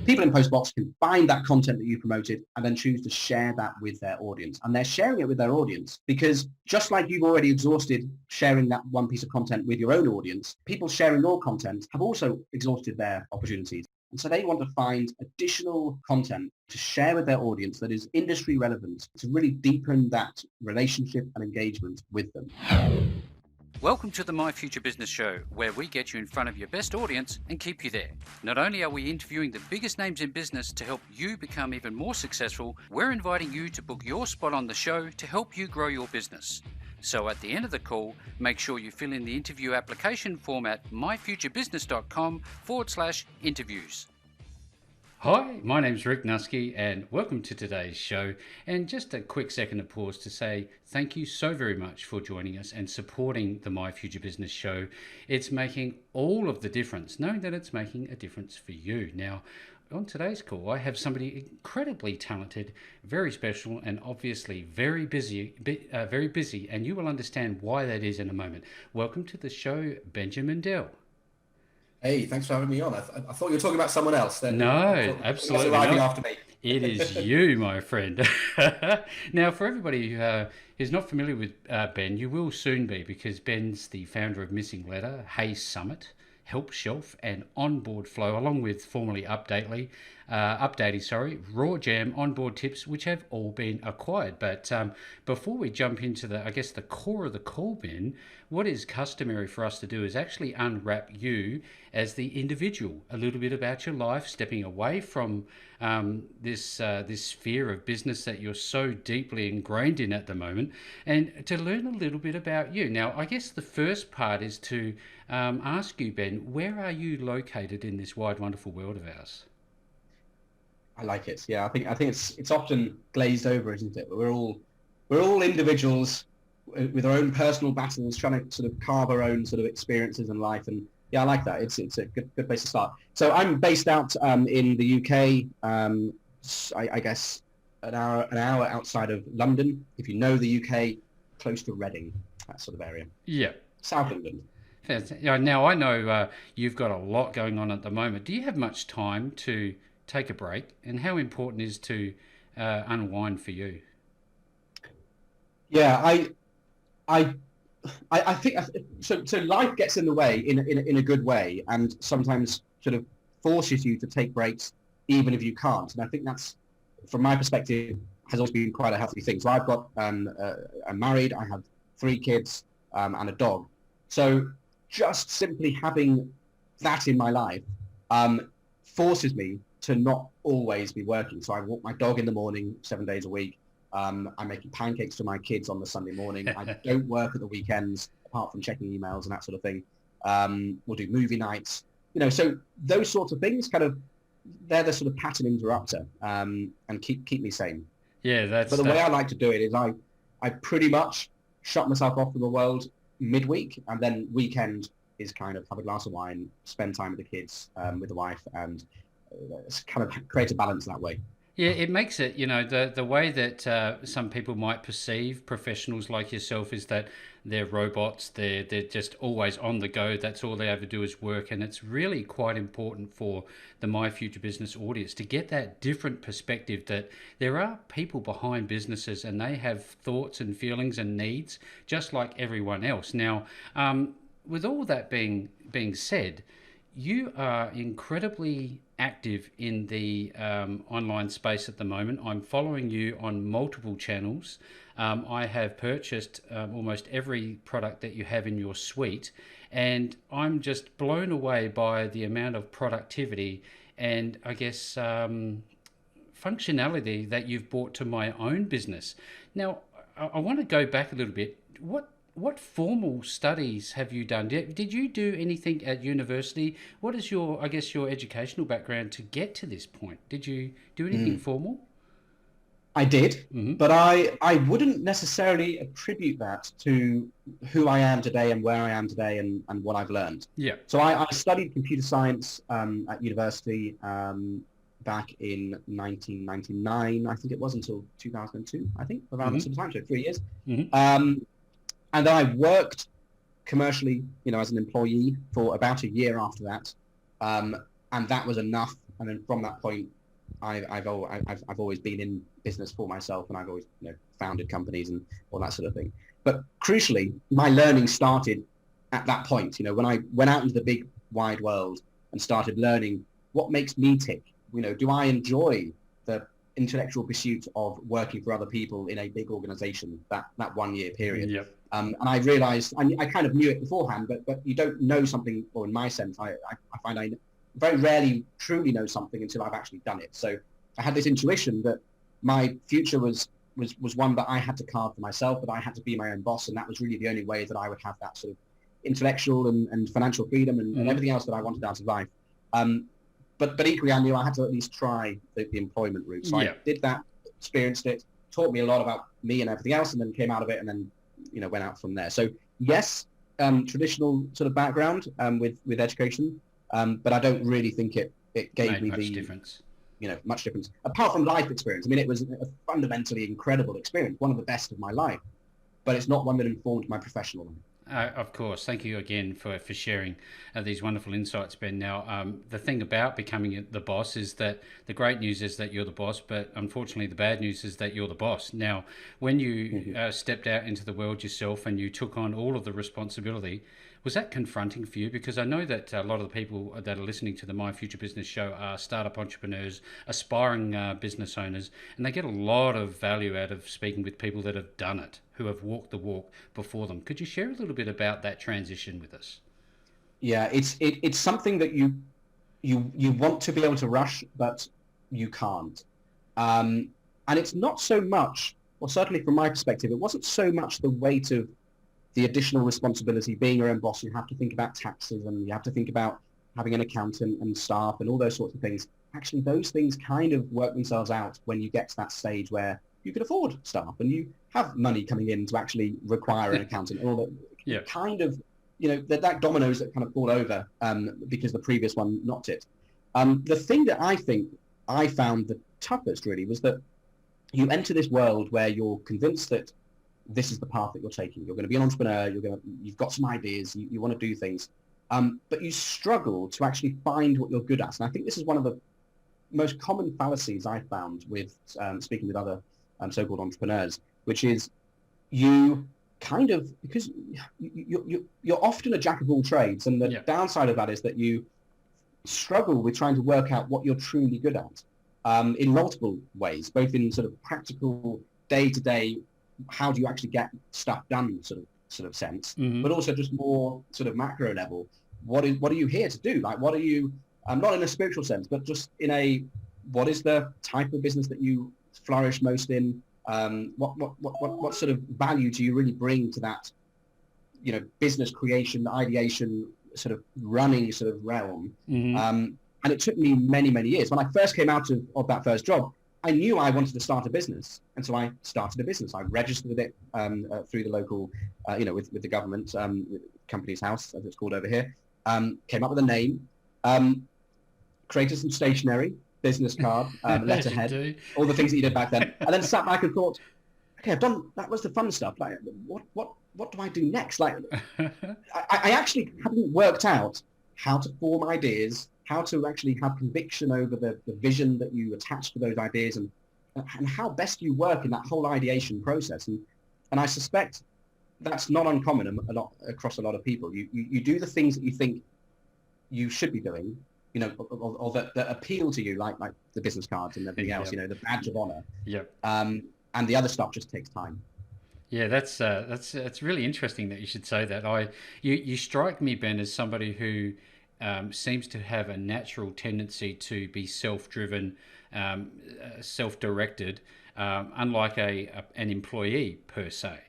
people in Postbox can find that content that you promoted and then choose to share that with their audience. And they're sharing it with their audience because just like you've already exhausted sharing that one piece of content with your own audience, people sharing your content have also exhausted their opportunities. And so they want to find additional content to share with their audience that is industry relevant to really deepen that relationship and engagement with them. Welcome to the My Future Business Show, where we get you in front of your best audience and keep you there. Not only are we interviewing the biggest names in business to help you become even more successful, we're inviting you to book your spot on the show to help you grow your business. So at the end of the call, make sure you fill in the interview application form at myfuturebusiness.com/interviews. Hi, my name's Rick Nusky and welcome to today's show. And just a quick second of pause to say thank you so very much for joining us and supporting the My Future Business Show. It's making all of the difference, knowing that it's making a difference for you. Now, on today's call, I have somebody incredibly talented, very special, and obviously very busy, and you will understand why that is in a moment. Welcome to the show, Benjamin Dell. Hey, thanks for having me on. I thought you were talking about someone else. Then. No, absolutely arriving not. After me. It is you, my friend. Now, for everybody who's not familiar with Ben, you will soon be, because Ben's the founder of Missinglettr, HeySummit, HelpShelp, and Onboard Flow, along with formerly Updately, Raw Jam, Onboard Tips, which have all been acquired. But before we jump into the core of the call, Ben, what is customary for us to do is actually unwrap you as the individual, a little bit about your life, stepping away from this sphere of business that you're so deeply ingrained in at the moment, and to learn a little bit about you. Now, I guess the first part is to ask you, Ben, where are you located in this wide, wonderful world of ours? I like it. Yeah, I think it's often glazed over, isn't it? We're all individuals with our own personal battles, trying to sort of carve our own sort of experiences in life. And yeah, I like that. It's a good place to start. So I'm based out in the UK. I guess an hour outside of London. If you know the UK, close to Reading, that sort of area. Yeah. South England. Now I know you've got a lot going on at the moment. Do you have much time to take a break, and how important is to unwind for you? Yeah, I think so. Life gets in the way in a good way, and sometimes sort of forces you to take breaks, even if you can't. And I think that's, from my perspective, has always been quite a healthy thing. So I've got, I'm married. I have 3 kids and a dog. So just simply having that in my life forces me to not always be working. So I walk my dog in the morning 7 days a week. I'm making pancakes for my kids on the Sunday morning. I don't work at the weekends, apart from checking emails and that sort of thing. We'll do movie nights, so those sorts of things they're the sort of pattern interrupter and keep me sane. Yeah, but the way I like to do it is I pretty much shut myself off from the world midweek, and then weekend is kind of have a glass of wine, spend time with the kids, with the wife, and kind of create a balance that way. Yeah, it makes it, the way that some people might perceive professionals like yourself is that they're robots, they're just always on the go, that's all they ever do is work. And it's really quite important for the My Future Business audience to get that different perspective, that there are people behind businesses and they have thoughts and feelings and needs just like everyone else. Now, with all that being said, you are incredibly active in the online space at the moment. I'm following you on multiple channels. I have purchased almost every product that you have in your suite, and I'm just blown away by the amount of productivity and I guess functionality that you've brought to my own business. Now, I want to go back a little bit. What formal studies have you done? Did you do anything at university? What is your educational background to get to this point? Did you do anything formal? I did, but I wouldn't necessarily attribute that to who I am today and where I am today and what I've learned. Yeah. So I studied computer science at university back in 1999. I think it was until 2002, I think, around some time, so 3 years. And then I worked commercially, as an employee for about a year after that. And that was enough And then from that point, I've always been in business for myself, and I've always founded companies and all that sort of thing. But crucially, my learning started at that point. When I went out into the big wide world and started learning what makes me tick. Do I enjoy the intellectual pursuit of working for other people in a big organization, that 1 year period? Yep. And I realized, I kind of knew it beforehand, but you don't know something, or in my sense, I find I very rarely truly know something until I've actually done it. So I had this intuition that my future was one that I had to carve for myself, that I had to be my own boss, and that was really the only way that I would have that sort of intellectual and financial freedom and everything else that I wanted out of life. But equally, I knew I had to at least try the employment route. So I did that, experienced it, taught me a lot about me and everything else, and then came out of it, and then went out from there. So yes, traditional sort of background with education, but I don't really think it gave me much difference. Much difference apart from life experience. I mean, it was a fundamentally incredible experience, one of the best of my life, but it's not one that informed my professional life. Of course. Thank you again for sharing these wonderful insights, Ben. Now, the thing about becoming the boss is that the great news is that you're the boss, but unfortunately the bad news is that you're the boss. Now, when you stepped out into the world yourself and you took on all of the responsibility, was that confronting for you? Because I know that a lot of the people that are listening to the My Future Business show are startup entrepreneurs, aspiring business owners, and they get a lot of value out of speaking with people that have done it, who have walked the walk before them. Could you share a little bit about that transition with us? Yeah, it's something that you want to be able to rush, but you can't. And it's not so much, or certainly from my perspective, it wasn't so much the weight of the additional responsibility. Being your own boss, you have to think about taxes, and you have to think about having an accountant and staff and all those sorts of things. Actually, those things kind of work themselves out when you get to that stage where you can afford staff and you have money coming in to actually require an accountant. And all that kind of, that dominoes that kind of fall over because the previous one knocked it. The thing that I think I found the toughest really was that you enter this world where you're convinced that this is the path that you're taking. You're going to be an entrepreneur. You've got some ideas. You want to do things, but you struggle to actually find what you're good at. And I think this is one of the most common fallacies I found with speaking with other so-called entrepreneurs, which is you kind of, because you're often a jack of all trades, and the downside of that is that you struggle with trying to work out what you're truly good at in multiple ways, both in sort of practical day-to-day, how do you actually get stuff done sort of sense, but also just more sort of macro level. What are you here to do? Like, what are you, not in a spiritual sense, but just in what is the type of business that you flourish most in? What sort of value do you really bring to that, business creation, ideation, sort of running sort of realm? And it took me many, many years. When I first came out of that first job, I knew I wanted to start a business, and so I started a business. I registered with it through the local, with the government, Companies House, as it's called over here. Came up with a name, created some stationery, business card, letterhead, all the things that you did back then, and then sat back and thought, okay, I've done, that was the fun stuff. Like, what do I do next? Like, I actually haven't worked out how to form ideas, how to actually have conviction over the vision that you attach to those ideas, and how best you work in that whole ideation process. And I suspect that's not uncommon across a lot of people. You do the things that you think you should be doing, or that appeal to you, like the business cards and everything else, the badge of honor. And the other stuff just takes time. Yeah, that's really interesting that you should say that. You strike me, Ben, as somebody who seems to have a natural tendency to be self-driven, self-directed, unlike an employee per se.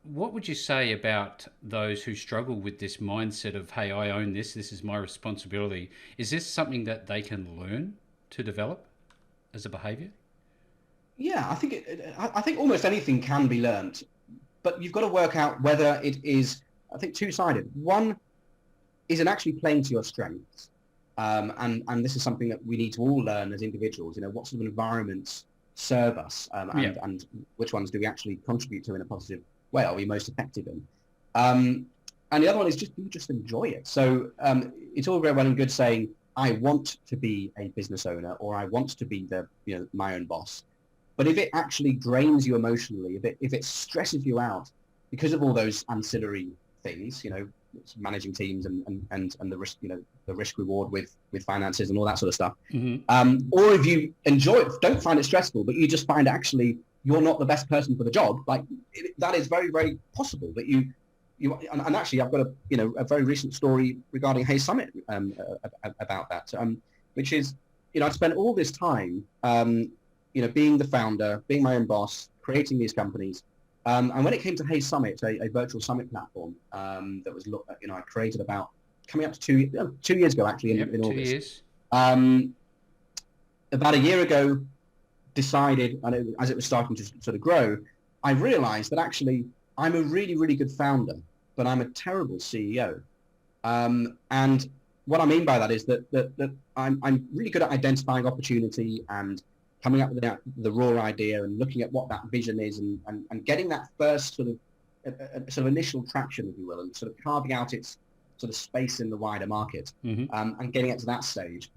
What would you say about those who struggle with this mindset of, hey, I own this is my responsibility? Is this something that they can learn to develop as a behavior? Yeah, I think almost anything can be learned, but you've got to work out whether it is, I think, two-sided. One, is it actually playing to your strengths? And this is something that we need to all learn as individuals. What sort of environments serve us, and which ones do we actually contribute to in a positive way? Are we most effective in? And the other one is just enjoy it. So it's all very well and good saying, I want to be a business owner, or I want to be my own boss. But if it actually drains you emotionally, if it stresses you out because of all those ancillary things, managing teams and the risk, the risk reward with finances and all that sort of stuff. Or if you enjoy it, don't find it stressful, but you just find actually you're not the best person for the job, that is very, very possible that you and actually I've got a very recent story regarding HeySummit about that, which is, I spent all this time, being the founder, being my own boss, creating these companies. And when it came to HeySummit, a virtual summit platform that was, I created about coming up to 2 years ago, actually, in August. 2 years. About a year ago, decided, and as it was starting to sort of grow, I realized that actually I'm a really, really good founder, but I'm a terrible CEO. And what I mean by that is that I'm really good at identifying opportunity and coming up with the raw idea and looking at what that vision is and getting that first sort of initial traction, if you will, and sort of carving out its sort of space in the wider market, and getting it to that stage.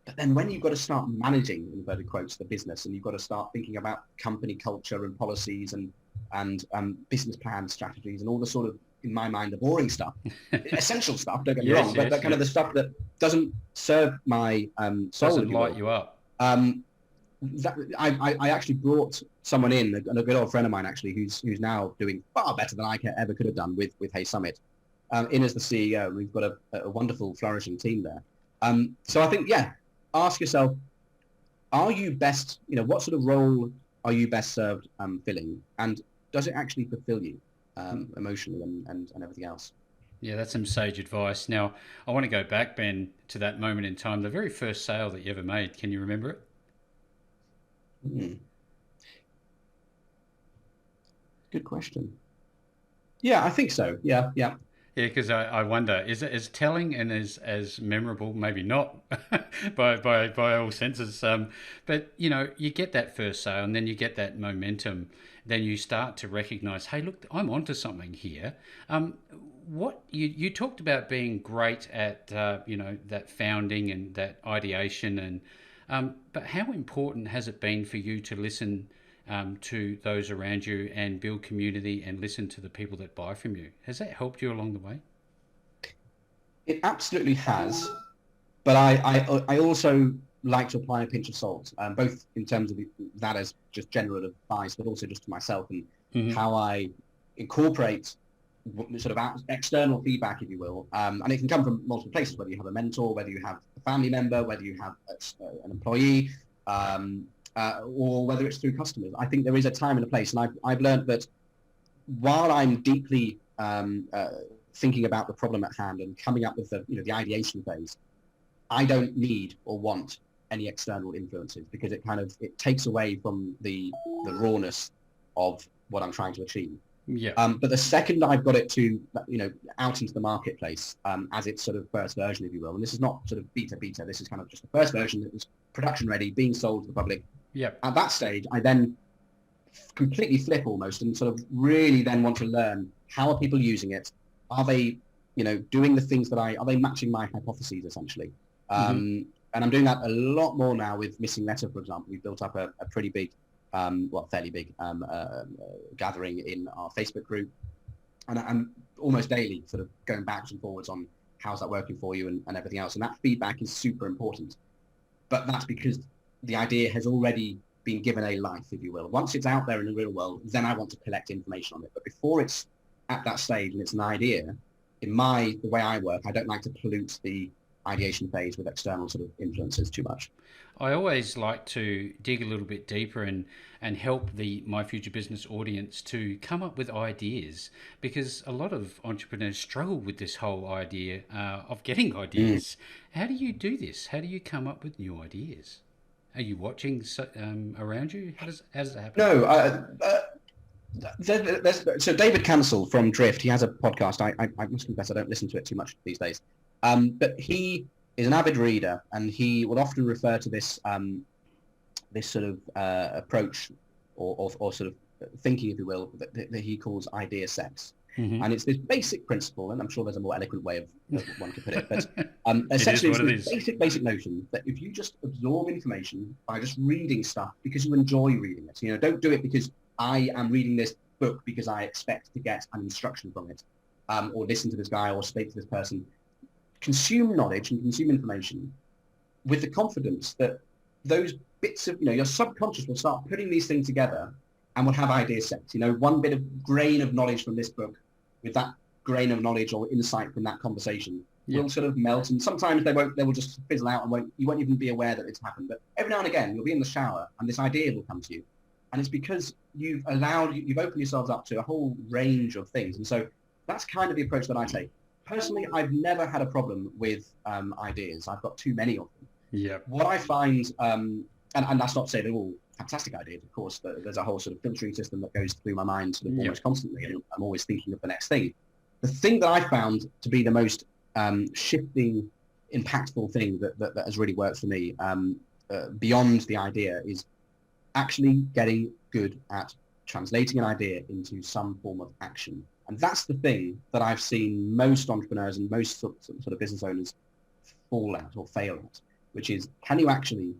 But then when you've got to start managing, in inverted quotes, the business, and you've got to start thinking about company culture and policies and business plans, strategies, and all the sort of, in my mind, the boring stuff, essential stuff, don't get me wrong, but kind of the stuff that doesn't serve my soul. Doesn't light you up. I actually brought someone in, a good old friend of mine actually, who's now doing far better than I ever could have done with HeySummit, in as the CEO. We've got a wonderful, flourishing team there. So I think, ask yourself, are you best, what sort of role are you best served filling, and does it actually fulfill you emotionally and everything else? Yeah, that's some sage advice. Now, I want to go back, Ben, to that moment in time, the very first sale that you ever made. Can you remember it? Good question. Yeah, I think so. Yeah. Yeah, because I wonder, is it as telling and as memorable? Maybe not by all senses. But you get that first sale, and then you get that momentum. Then you start to recognise, hey, look, I'm onto something here. What you talked about being great at, that founding and that ideation, and but how important has it been for you to listen to those around you and build community and listen to the people that buy from you? Has that helped you along the way? It absolutely has, but I also like to apply a pinch of salt, both in terms of that as just general advice, but also just to myself and how I incorporate sort of external feedback, if you will, and it can come from multiple places, whether you have a mentor, whether you have a family member, whether you have an employee, or whether it's through customers. I think there is a time and a place, and I've learned that while I'm deeply thinking about the problem at hand and coming up with the ideation phase, I don't need or want any external influences, because it takes away from the rawness of what I'm trying to achieve. Yeah. But the second I've got it to, out into the marketplace, as its sort of first version, if you will, and this is not sort of beta, this is kind of just the first version that was production ready, being sold to the public. Yeah. At that stage, I then completely flip almost and sort of really then want to learn, how are people using it? Are they, doing the things are they matching my hypotheses essentially? And I'm doing that a lot more now with Missinglettr, for example. We've built up a pretty big, fairly big gathering in our Facebook group. And I'm almost daily sort of going backwards and forwards on how's that working for you and everything else. And that feedback is super important. But that's because the idea has already been given a life, if you will. Once it's out there in the real world, then I want to collect information on it. But before it's at that stage and it's an idea, the way I work, I don't like to pollute the ideation phase with external sort of influences too much. I always like to dig a little bit deeper and help the My Future Business audience to come up with ideas, because a lot of entrepreneurs struggle with this whole idea of getting ideas. How do you do this? How do you come up with new ideas? Are you watching around you? How does that happen? No. So David Cancel from Drift, he has a podcast. I must confess I don't listen to it too much these days. But he is an avid reader, and he will often refer to this this sort of approach or sort of thinking, if you will, that he calls idea sex. Mm-hmm. And it's this basic principle, and I'm sure there's a more eloquent way of one could put it, but It is essentially what it's it this is. basic notion that if you just absorb information by just reading stuff because you enjoy reading it, don't do it because I am reading this book because I expect to get an instruction from it, or listen to this guy or speak to this person. Consume knowledge and consume information with the confidence that those bits of, your subconscious will start putting these things together and will have idea sets. One bit of grain of knowledge from this book with that grain of knowledge or insight from that conversation will sort of melt. And sometimes they will just fizzle out and you won't even be aware that it's happened. But every now and again, you'll be in the shower and this idea will come to you. And it's because you've opened yourselves up to a whole range of things. And so that's kind of the approach that I take. Personally, I've never had a problem with ideas. I've got too many of them. Yeah. What I find, and that's not to say they're all fantastic ideas, of course, but there's a whole sort of filtering system that goes through my mind sort of almost constantly, and I'm always thinking of the next thing. The thing that I found to be the most shifting, impactful thing that has really worked for me beyond the idea is actually getting good at translating an idea into some form of action. And that's the thing that I've seen most entrepreneurs and most sort of business owners fall at or fail at, which is, can you actually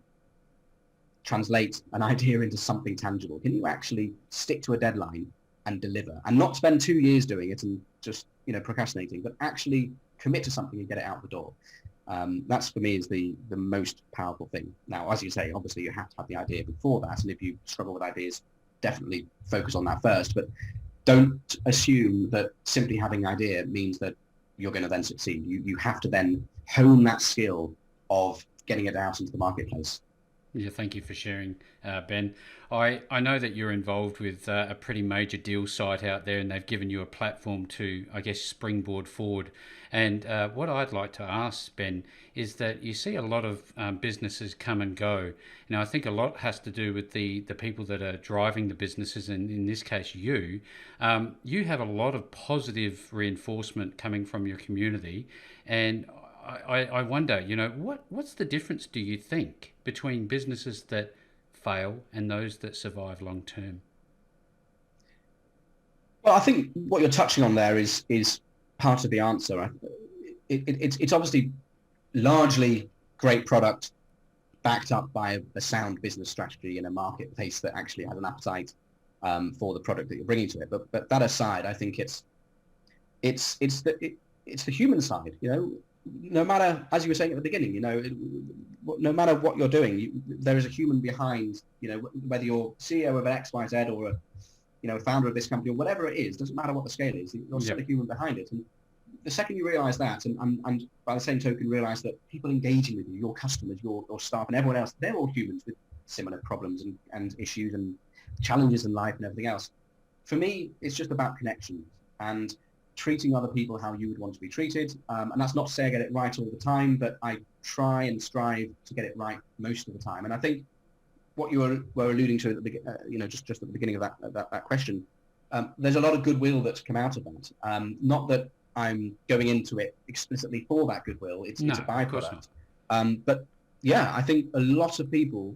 translate an idea into something tangible? Can you actually stick to a deadline and deliver, and not spend 2 years doing it and just procrastinating, but actually commit to something and get it out the door? That's for me is the most powerful thing. Now, as you say, obviously you have to have the idea before that, and if you struggle with ideas, definitely focus on that first. But don't assume that simply having an idea means that you're going to then succeed. You have to then hone that skill of getting it out into the marketplace. Yeah, thank you for sharing, Ben. I know that you're involved with a pretty major deal site out there, and they've given you a platform to, I guess, springboard forward. And what I'd like to ask, Ben, is that you see a lot of businesses come and go. Now, I think a lot has to do with the people that are driving the businesses, and in this case, you. You have a lot of positive reinforcement coming from your community, and I wonder, what's the difference, do you think, between businesses that fail and those that survive long term? Well, I think what you're touching on there is part of the answer. It's obviously largely great product backed up by a sound business strategy in a marketplace that actually has an appetite for the product that you're bringing to it. But that aside, I think it's the human side. No matter, as you were saying at the beginning, no matter what you're doing, there is a human behind. Whether you're CEO of an XYZ or a founder of this company or whatever it is, doesn't matter what the scale is. You're still a human behind it. And the second you realise that, and by the same token, realise that people engaging with you, your customers, your staff, and everyone else, they're all humans with similar problems and issues and challenges in life and everything else. For me, it's just about connections and treating other people how you would want to be treated. And that's not to say I get it right all the time, but I try and strive to get it right most of the time. And I think what you were alluding to at the just at the beginning of that question, there's a lot of goodwill that's come out of that. Not that I'm going into it explicitly for that goodwill. It's a byproduct. But yeah, I think a lot of people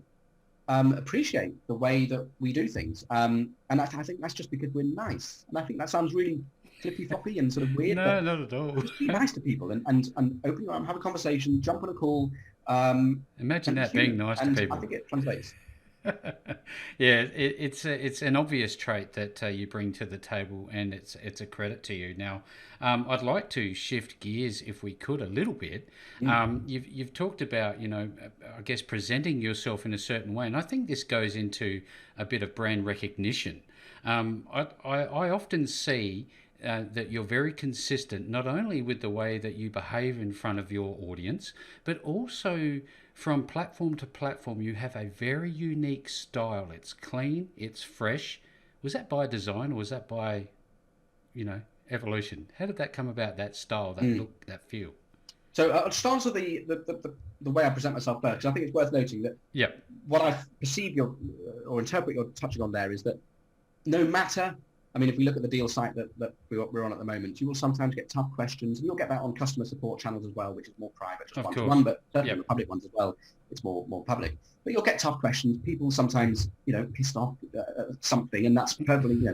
appreciate the way that we do things. And I think that's just because we're nice. And I think that sounds really flippy floppy and sort of weird. No, not at all. Just be nice to people and open your arm, have a conversation, jump on a call. Imagine that being nice to people. I think it translates. Yeah, it's an obvious trait that you bring to the table, and it's a credit to you. Now, I'd like to shift gears, if we could, a little bit. You've talked about, I guess, presenting yourself in a certain way, and I think this goes into a bit of brand recognition. I often see that you're very consistent, not only with the way that you behave in front of your audience, but also from platform to platform, you have a very unique style. It's clean, it's fresh. Was that by design, or was that by, evolution? How did that come about, that style, that look, that feel? So I'll just answer the way I present myself first, because I think it's worth noting that what I perceive or interpret you're touching on there is that no matter I mean, if we look at the deal site that we're on at the moment, you will sometimes get tough questions, and you'll get that on customer support channels as well, which is more private, just one-to-one, but certainly the public ones as well, it's more public. But you'll get tough questions. People sometimes, pissed off at something, and that's perfectly,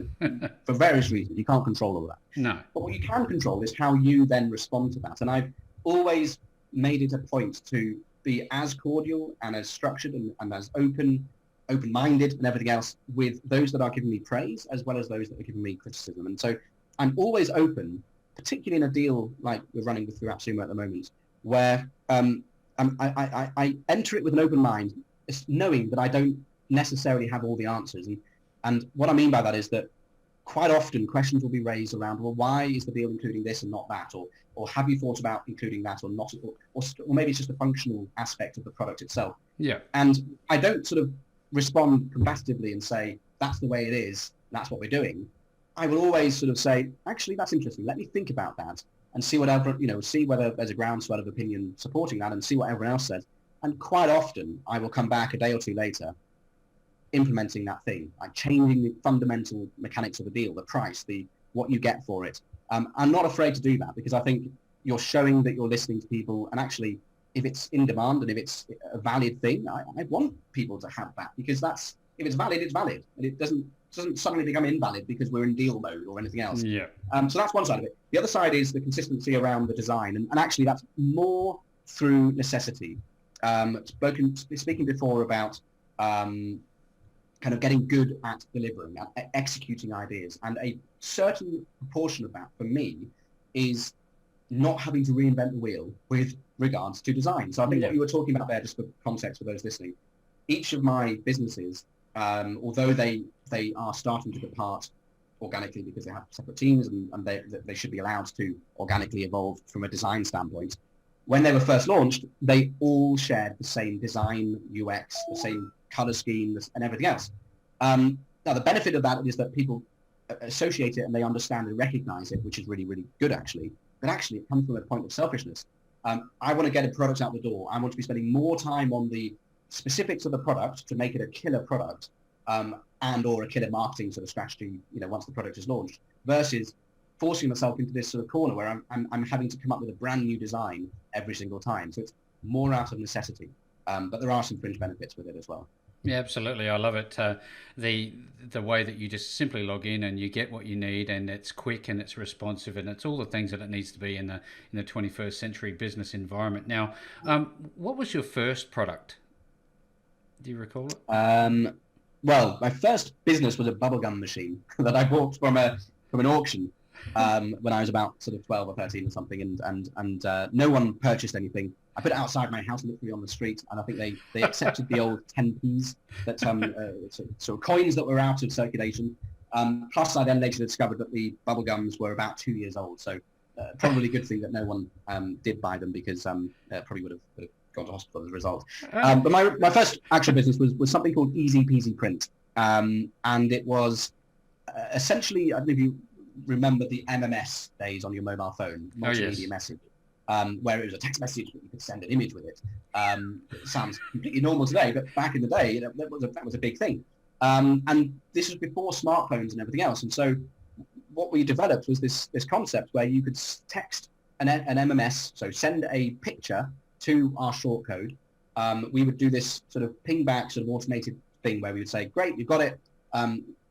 for various reasons. You can't control all of that. No. But what you can control is how you then respond to that. And I've always made it a point to be as cordial and as structured and as open-minded and everything else with those that are giving me praise as well as those that are giving me criticism. And so I'm always open, particularly in a deal like we're running with through AppSumo at the moment, where I enter it with an open mind, knowing that I don't necessarily have all the answers. And what I mean by that is that quite often questions will be raised around, well, why is the deal including this and not that? Or have you thought about including that or not? Or maybe it's just a functional aspect of the product itself. Yeah. And I don't sort of respond combatively and say, that's the way it is, that's what we're doing. I will always sort of say, actually, that's interesting. Let me think about that and see whatever, see whether there's a groundswell of opinion supporting that and see what everyone else says. And quite often I will come back a day or two later implementing that thing, like changing the fundamental mechanics of the deal, the price, what you get for it. I'm not afraid to do that because I think you're showing that you're listening to people, and actually if it's in demand and if it's a valid thing, I want people to have that, because if it's valid, it's valid, and it doesn't suddenly become invalid because we're in deal mode or anything else. Yeah. So that's one side of it. The other side is the consistency around the design, and actually that's more through necessity. Speaking before about kind of getting good at delivering, at executing ideas, and a certain proportion of that for me is not having to reinvent the wheel with regards to design. So I think what you were talking about there, just for context for those listening, each of my businesses, although they are starting to depart organically because they have separate teams and they should be allowed to organically evolve from a design standpoint, when they were first launched, they all shared the same design, UX, the same color scheme and everything else. Now, the benefit of that is that people associate it and they understand and recognize it, which is really, really good, actually. But actually, it comes from a point of selfishness. I want to get a product out the door. I want to be spending more time on the specifics of the product to make it a killer product and or a killer marketing sort of strategy, once the product is launched, versus forcing myself into this sort of corner where I'm having to come up with a brand new design every single time. So it's more out of necessity. But there are some fringe benefits with it as well. Yeah, absolutely. I love it. The way that you just simply log in and you get what you need, and it's quick and it's responsive and it's all the things that it needs to be in the 21st century business environment. Now, what was your first product? Do you recall it? Well, my first business was a bubblegum machine that I bought from an auction when I was about sort of 12 or 13 or something, and no one purchased anything. I put it outside my house, literally on the street, and I think they accepted the old 10p's, that sort of coins that were out of circulation. Plus, I then later discovered that the bubblegums were about 2 years old, so probably a good thing that no one did buy them, because probably would have gone to hospital as a result. But my first actual business was something called Easy Peasy Print, and it was essentially, I don't know if you remember the MMS days on your mobile phone, multimedia message. Where it was a text message that you could send an image with it. It sounds completely normal today, but back in the day, that was a big thing. And this was before smartphones and everything else. And so what we developed was this concept where you could text an MMS, so send a picture to our shortcode. We would do this sort of ping back, sort of automated thing where we would say, great, you've got it.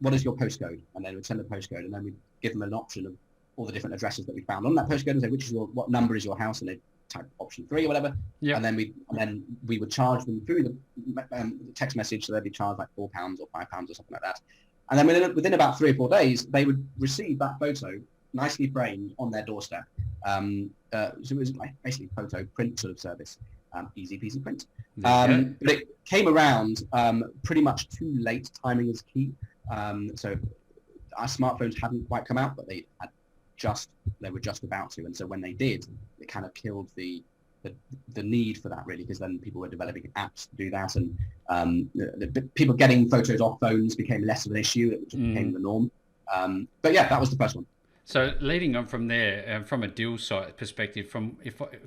What is your postcode? And then we'd send the postcode, and then we'd give them an option of all the different addresses that we found on that postcode and say what number is your house, and they type option 3 or whatever. Yep. And then we would charge them through the text message, so they'd be charged like £4 or £5 or something like that. And then within about 3 or 4 days, they would receive that photo nicely framed on their doorstep. So it was basically photo print sort of service, Easy Peasy Print. But it came around pretty much too late. Timing is key. So our smartphones hadn't quite come out, but they were just about to, and so when they did, it kind of killed the need for that, really, because then people were developing apps to do that, and the people getting photos off phones became less of an issue. It just became the norm. But yeah, that was the first one. So leading on from there, from a deal site perspective,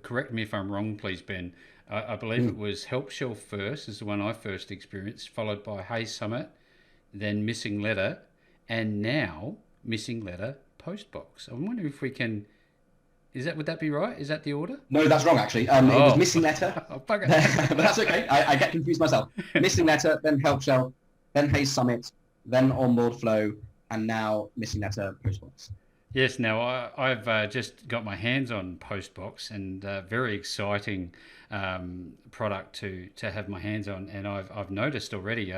correct me if I'm wrong, please, Ben. I believe it was HelpShelp first, is the one I first experienced, followed by HeySummit, then Missinglettr, and now Missinglettr PostBox. I'm wondering if we can. Would that be right? Is that the order? No, that's wrong actually. It was Missinglettr. Oh, bugger. But that's okay. I get confused myself. Missinglettr, then HelpShelp, then HeySummit, then Onboard Flow, and now Missinglettr PostBox. Yes, now I've just got my hands on PostBox, and very exciting product to have my hands on. And I've noticed already,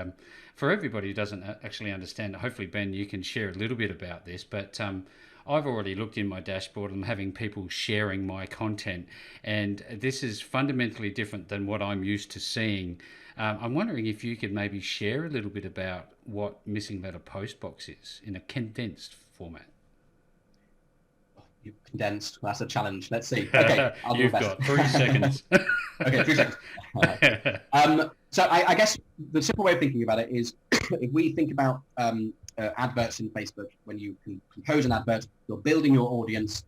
for everybody who doesn't actually understand, hopefully Ben, you can share a little bit about this, but I've already looked in my dashboard and I'm having people sharing my content, and this is fundamentally different than what I'm used to seeing. I'm wondering if you could maybe share a little bit about what Missinglettr PostBox is in a condensed format. You condensed. Well, that's a challenge. Let's see. Okay, I'll do You've my best. got 3 seconds. Okay, 3 seconds. So I guess the simple way of thinking about it is, if we think about adverts in Facebook, when you can compose an advert, you're building your audience,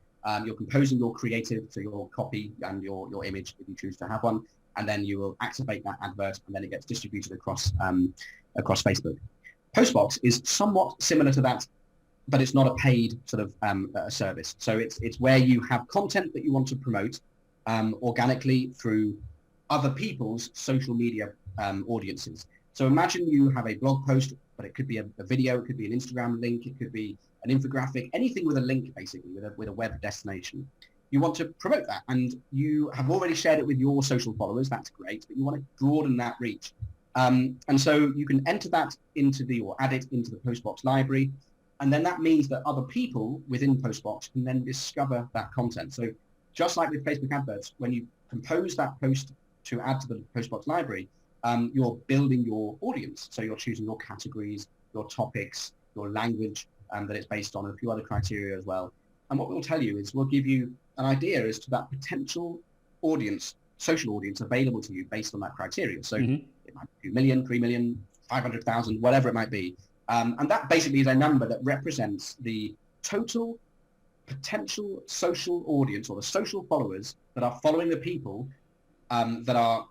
you're composing your creative, so your copy and your image, if you choose to have one, and then you will activate that advert, and then it gets distributed across Facebook. Postbox is somewhat similar to that, but it's not a paid sort of service. So it's where you have content that you want to promote organically through other people's social media audiences. So imagine you have a blog post, but it could be a video, it could be an Instagram link, it could be an infographic, anything with a link, basically, with a web destination. You want to promote that, and you have already shared it with your social followers. That's great, but you want to broaden that reach. And so you can enter that or add it into the Postbox library. And then that means that other people within Postbox can then discover that content. So just like with Facebook adverts, when you compose that post to add to the Postbox library, you're building your audience. So you're choosing your categories, your topics, your language that it's based on, and a few other criteria as well. And what we'll tell you is we'll give you an idea as to that potential audience, social audience available to you based on that criteria. So it might be 2 million, 3 million, 500,000, whatever it might be. And that basically is a number that represents the total potential social audience, or the social followers that are following the people that are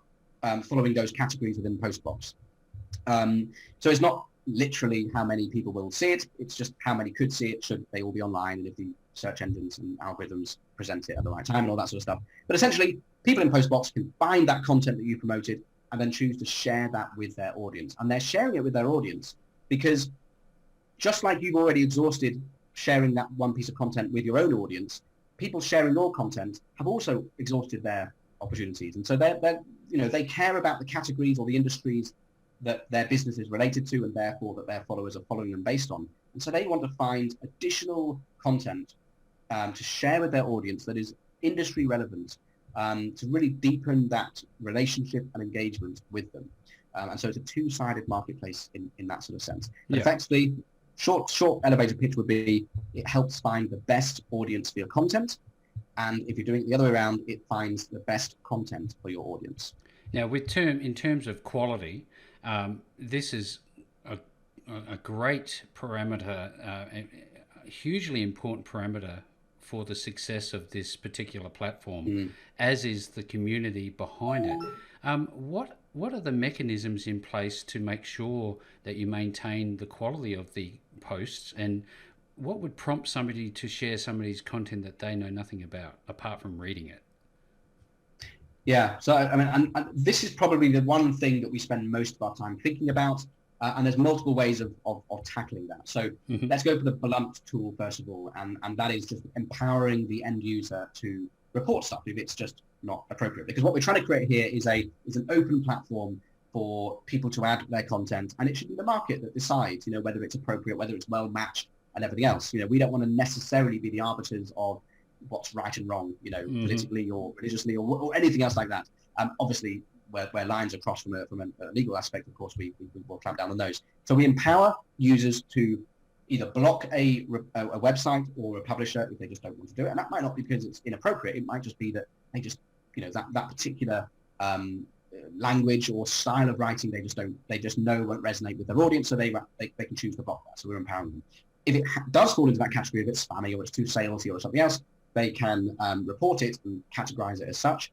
following those categories within Postbox. So it's not literally how many people will see it, it's just how many could see it should they all be online, and if the search engines and algorithms present it at the right time and all that sort of stuff. But essentially, people in Postbox can find that content that you promoted and then choose to share that with their audience. And they're sharing it with their audience because just like you've already exhausted sharing that one piece of content with your own audience, people sharing your content have also exhausted their opportunities. And so they care about the categories or the industries that their business is related to, and therefore that their followers are following them based on. And so they want to find additional content to share with their audience that is industry relevant, to really deepen that relationship and engagement with them. And so it's a two-sided marketplace in that sort of sense. But effectively, short elevator pitch would be, it helps find the best audience for your content. And if you're doing it the other way around, it finds the best content for your audience. Now, in terms of quality, this is a great parameter, a hugely important parameter for the success of this particular platform, as is the community behind it. What are the mechanisms in place to make sure that you maintain the quality of the posts, and what would prompt somebody to share somebody's content that they know nothing about apart from reading it? Yeah, so I mean, and this is probably the one thing that we spend most of our time thinking about, and there's multiple ways of tackling that. So let's go for the blunt tool first of all, and that is just empowering the end user to report stuff if it's just not appropriate. Because what we're trying to create here is an open platform for people to add their content, and it should be the market that decides, whether it's appropriate, whether it's well matched, and everything else. We don't want to necessarily be the arbiters of what's right and wrong, politically or religiously or anything else like that. Obviously, where lines are crossed from a legal aspect, of course, we will clamp down on those. So we empower users to either block a website or a publisher if they just don't want to do it. And that might not be because it's inappropriate. It might just be that they just, that particular language or style of writing, they just know won't resonate with their audience, so they can choose to block that. So we're empowering them. If it does fall into that category, if it's spammy or it's too salesy or something else, they can report it and categorize it as such.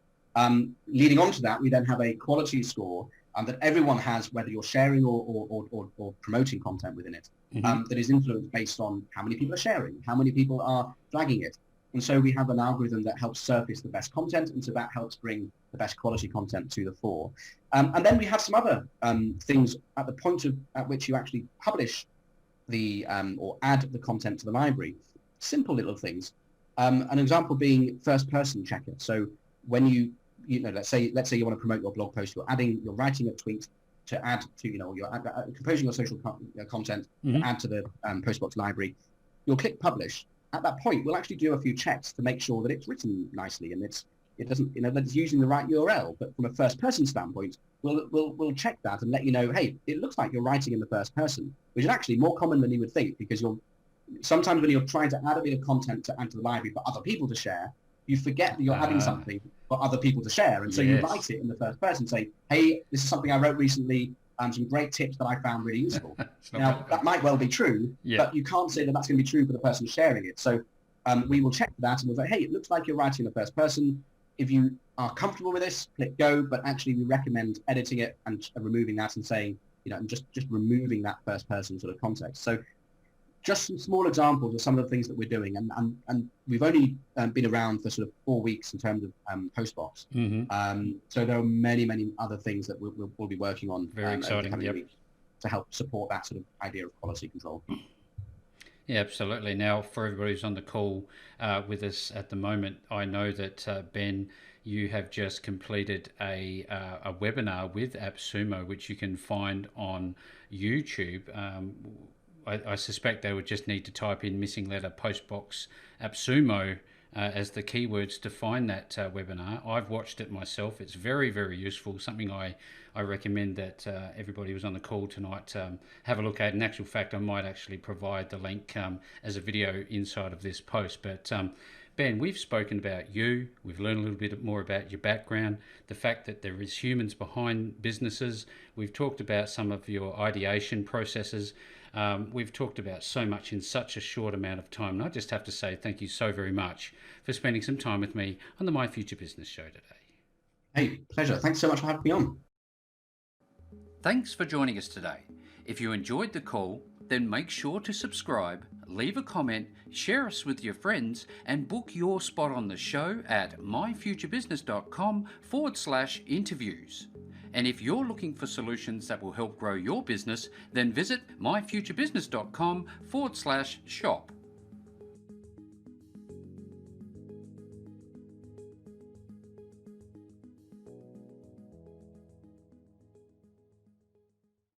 Leading on to that, we then have a quality score that everyone has, whether you're sharing or promoting content within it, that is influenced based on how many people are sharing, how many people are flagging it. And so we have an algorithm that helps surface the best content, and so that helps bring the best quality content to the fore. And then we have some other things at the point at which you actually publish the or add the content to the library. Simple little things. An example being first-person checker. So when you let's say you want to promote your blog post, you're writing a tweet to add to, you're composing your social content to add to the PostBox library. You'll click publish. At that point, we'll actually do a few checks to make sure that it's written nicely and that it's using the right URL. But from a first-person standpoint, we'll check that and let you know, hey, it looks like you're writing in the first person, which is actually more common than you would think, because sometimes when you're trying to add a bit of content to add to the library for other people to share, you forget that you're adding something for other people to share, and so you write it in the first person, say, hey, this is something I wrote recently. Some great tips that I found really useful. Now, that might well be true, but you can't say that that's going to be true for the person sharing it. So we will check for that, and we'll say, hey, it looks like you're writing in the first person. If you are comfortable with this, click go, but actually we recommend editing it and removing that and saying, and just removing that first person sort of context. So just some small examples of some of the things that we're doing, and we've only been around for sort of 4 weeks in terms of PostBox. So there are many other things that we'll be working on. Very exciting, weeks to help support that sort of idea of quality control. Yeah, absolutely. Now, for everybody who's on the call with us at the moment, I know that Ben, you have just completed a webinar with AppSumo, which you can find on YouTube. I suspect they would just need to type in Missinglettr PostBox AppSumo as the keywords to find that webinar. I've watched it myself. It's very, very useful, something I recommend that everybody who's on the call tonight have a look at. In actual fact, I might actually provide the link as a video inside of this post. But Ben, we've spoken about you. We've learned a little bit more about your background, the fact that there is humans behind businesses. We've talked about some of your ideation processes. We've talked about so much in such a short amount of time. And I just have to say thank you so very much for spending some time with me on the My Future Business show today. Hey, pleasure. Thanks so much for having me on. Thanks for joining us today. If you enjoyed the call, then make sure to subscribe, leave a comment, share us with your friends, and book your spot on the show at myfuturebusiness.com/interviews. And if you're looking for solutions that will help grow your business, then visit myfuturebusiness.com/shop.